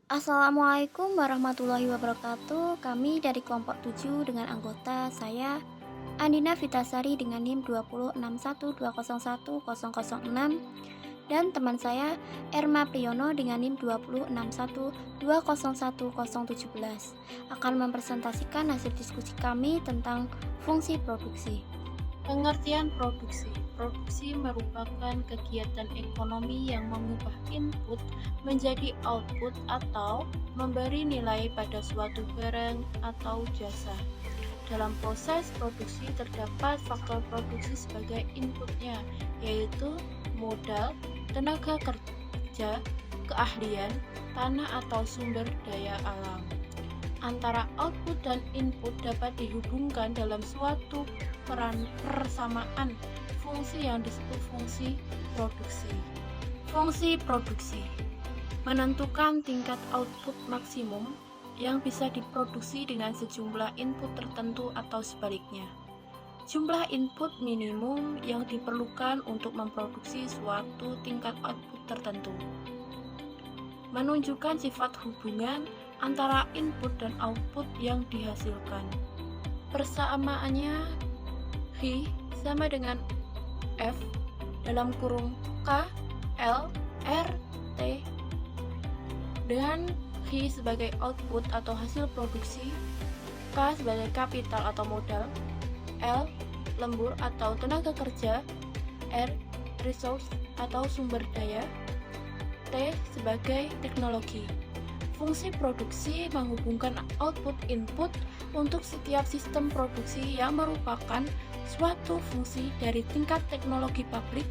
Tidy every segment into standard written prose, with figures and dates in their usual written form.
Assalamualaikum warahmatullahi wabarakatuh. Kami dari kelompok 7 dengan anggota saya Andina Vitasari dengan NIM 20612011006 dan teman saya Erma Priyono dengan NIM 20612011017 akan mempresentasikan hasil diskusi kami tentang fungsi produksi. Pengertian produksi. Produksi merupakan kegiatan ekonomi yang mengubah input menjadi output atau memberi nilai pada suatu barang atau jasa. Dalam proses produksi terdapat faktor produksi sebagai inputnya, yaitu modal, tenaga kerja, keahlian, tanah atau sumber daya alam. Antara output dan input dapat dihubungkan dalam suatu persamaan fungsi yang disebut fungsi produksi. Fungsi produksi menentukan tingkat output maksimum yang bisa diproduksi dengan sejumlah input tertentu atau sebaliknya. Jumlah input minimum yang diperlukan untuk memproduksi suatu tingkat output tertentu. Menunjukkan sifat hubungan antara input dan output yang dihasilkan. Persamaannya H sama dengan F dalam kurung K, L, R, T dengan H sebagai output atau hasil produksi, K sebagai kapital atau modal, L lembur atau tenaga kerja, R resource atau sumber daya, T sebagai teknologi. Fungsi produksi menghubungkan output input untuk setiap sistem produksi yang merupakan suatu fungsi dari tingkat teknologi pabrik,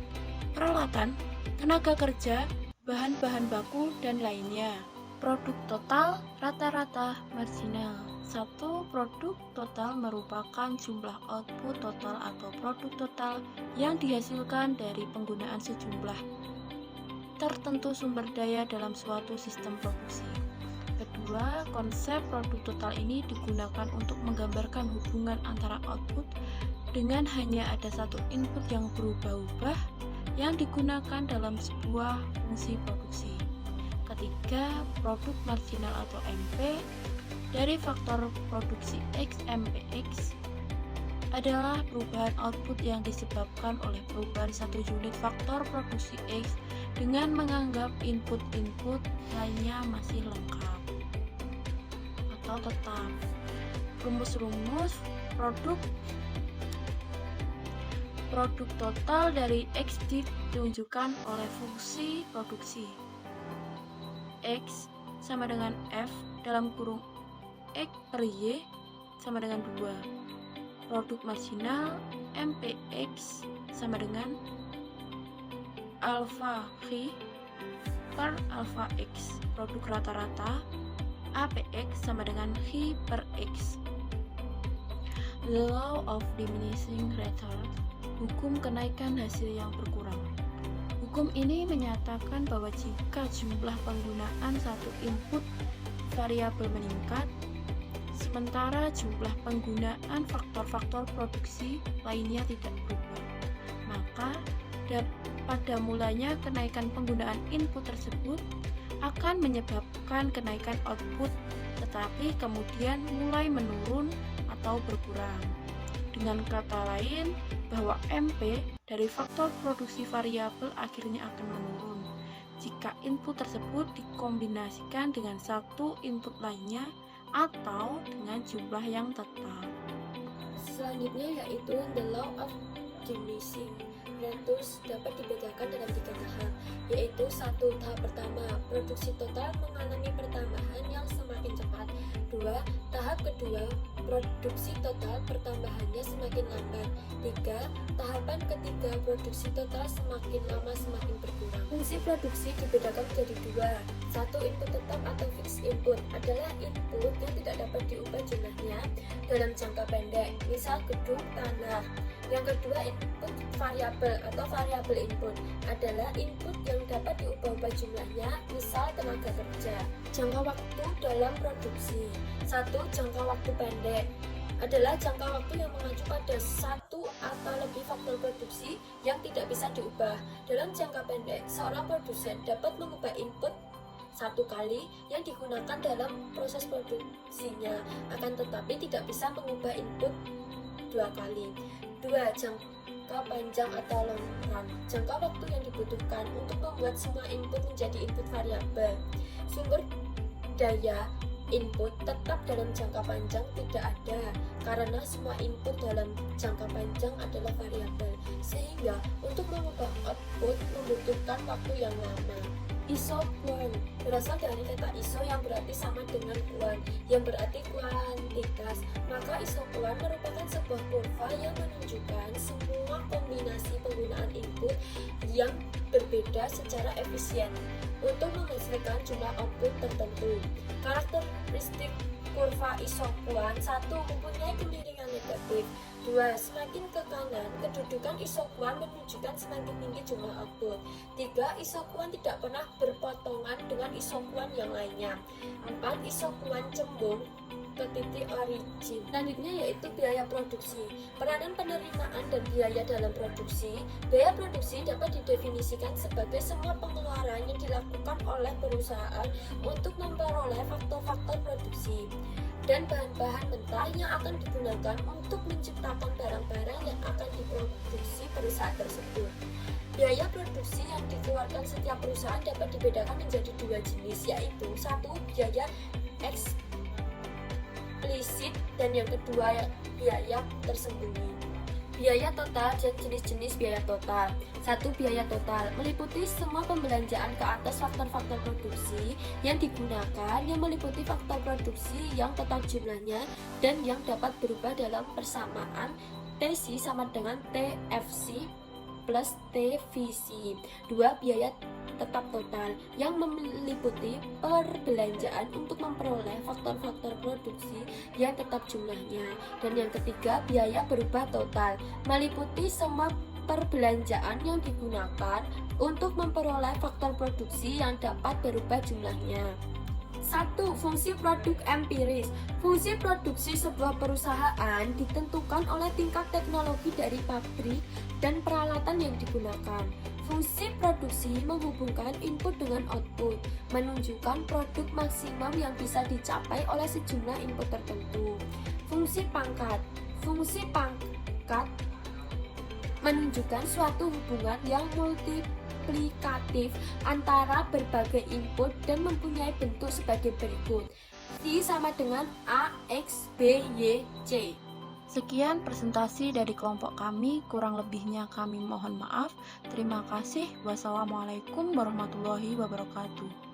peralatan, tenaga kerja, bahan-bahan baku, dan lainnya. Produk total rata-rata marginal. Satu produk total merupakan jumlah output total atau produk total yang dihasilkan dari penggunaan sejumlah tertentu sumber daya dalam suatu sistem produksi. Kedua, konsep produk total ini digunakan untuk menggambarkan hubungan antara output dengan hanya ada satu input yang berubah-ubah yang digunakan dalam sebuah fungsi produksi. Ketiga, produk marginal atau MP dari faktor produksi X MPX adalah perubahan output yang disebabkan oleh perubahan satu unit faktor produksi X dengan menganggap input-input lainnya masih lengkap atau tetap. Rumus-rumus produk total dari X ditunjukkan oleh fungsi produksi. X sama dengan F dalam kurung X per Y sama dengan 2. Produk marginal MPX sama dengan alpha X per alpha X. Produk rata-rata APX sama dengan X per X. The law of diminishing return, hukum kenaikan hasil yang berkurang. Hukum ini menyatakan bahwa jika jumlah penggunaan satu input variabel meningkat, sementara jumlah penggunaan faktor-faktor produksi lainnya tidak berubah, maka pada mulanya kenaikan penggunaan input tersebut akan menyebabkan kenaikan output, tetapi kemudian mulai menurun atau berkurang. Dengan kata lain, bahwa MP dari faktor produksi variabel akhirnya akan menurun jika input tersebut dikombinasikan dengan satu input lainnya atau dengan jumlah yang tetap. Selanjutnya yaitu the law of diminishing returns dapat dibedakan dalam 3 tahap, yaitu 1. Tahap pertama, produksi total mengalami pertambahan yang semakin cepat. 2. Tahap kedua, produksi total pertambahannya semakin lambat. 3. Tahapan ketiga, produksi total semakin lama semakin berkurang. Fungsi produksi dibedakan menjadi 2. 1. Input tetap atau fixed input adalah input yang tidak dapat diubah jumlahnya dalam jangka pendek, misal gedung, tanah. Yang kedua, input variabel atau variabel input adalah input yang dapat diubah-ubah jumlahnya, misal tenaga kerja. Jangka waktu dalam produksi. 1. Jangka waktu pendek adalah jangka waktu yang mengacu pada satu atau lebih faktor produksi yang tidak bisa diubah. Dalam jangka pendek, seorang produsen dapat mengubah input satu kali yang digunakan dalam proses produksinya, akan tetapi tidak bisa mengubah input dua kali. 2. Jangka panjang atau long run. Jangka waktu yang dibutuhkan untuk membuat semua input menjadi input variabel. Sumber daya input tetap dalam jangka panjang tidak ada, karena semua input dalam jangka panjang adalah variabel, sehingga untuk mengubah output membutuhkan waktu yang lama. Isoquant berasal dari kata iso yang berarti sama dengan quant, yang berarti kuantitas. Maka isoquant merupakan sebuah kurva yang menunjukkan semua kombinasi penggunaan input yang berbeda secara efisien untuk menghasilkan jumlah output tertentu. Karakteristik kurva isoquant: 1. Mempunyai kemiringan negatif. 2. Semakin ke kanan, kedudukan isoquant menunjukkan semakin tinggi jumlah output. 3. Isoquant tidak pernah berpotongan dengan isoquant yang lainnya. 4. Isoquant cembung ke titik origin. Selanjutnya yaitu biaya produksi. Peranan penerimaan dan biaya dalam produksi. Biaya produksi dapat didefinisikan sebagai semua pengeluaran yang dilakukan oleh perusahaan untuk memperoleh faktor-faktor produksi dan bahan-bahan mentah yang akan digunakan untuk menciptakan barang-barang yang akan diproduksi perusahaan tersebut. Biaya produksi yang dikeluarkan setiap perusahaan dapat dibedakan menjadi dua jenis, yaitu 1. Biaya eksplisit dan yang kedua biaya tersembunyi. Biaya total dan jenis-jenis biaya total. 1. Biaya total meliputi semua pembelanjaan ke atas faktor-faktor produksi yang digunakan, yang meliputi faktor produksi yang total jumlahnya dan yang dapat berubah dalam persamaan TC sama dengan TFC plus TVC. 2. Biaya tetap total yang meliputi perbelanjaan untuk memperoleh faktor-faktor produksi yang tetap jumlahnya. Dan yang ketiga, biaya berubah total meliputi semua perbelanjaan yang digunakan untuk memperoleh faktor produksi yang dapat berubah jumlahnya. 1. Fungsi produk empiris. Fungsi produksi sebuah perusahaan ditentukan oleh tingkat teknologi dari pabrik dan peralatan yang digunakan. Fungsi produksi menghubungkan input dengan output, menunjukkan produk maksimum yang bisa dicapai oleh sejumlah input tertentu. Fungsi pangkat. Fungsi pangkat menunjukkan suatu hubungan yang multiplikatif antara berbagai input dan mempunyai bentuk sebagai berikut. I sama dengan A, X, B, Y, C. Sekian presentasi dari kelompok kami, kurang lebihnya kami mohon maaf. Terima kasih. Wassalamualaikum warahmatullahi wabarakatuh.